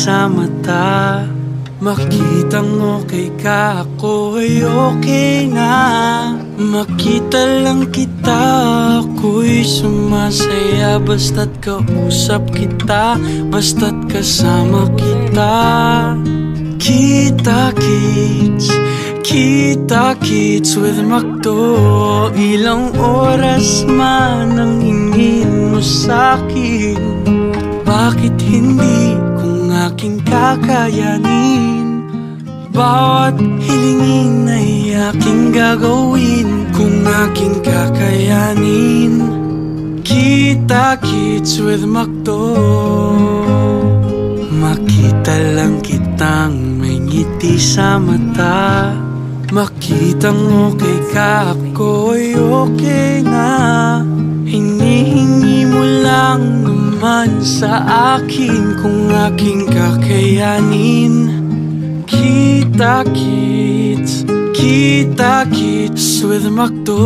sa mata. Makitang okay ka, ako ay okay na. Makita lang kita, ako'y sumasaya. Basta't kausap kita, basta't kasama kita. Kita-kits, kita-kits with Macdo. Ilang oras man ang hingin mo sa'kin. Bakit hindi kung aking kakayanin? Bawat hilingin ay aking gagawin kung aking kakayanin. Kita-kits with Macdo. Makita lang kitang may ngiti sa mata. Makitang okay ka, ako'y okay na. Hinihingi mo lang naman sa akin kung aking kakayanin. Kita-kits, kita-kits with Macdo.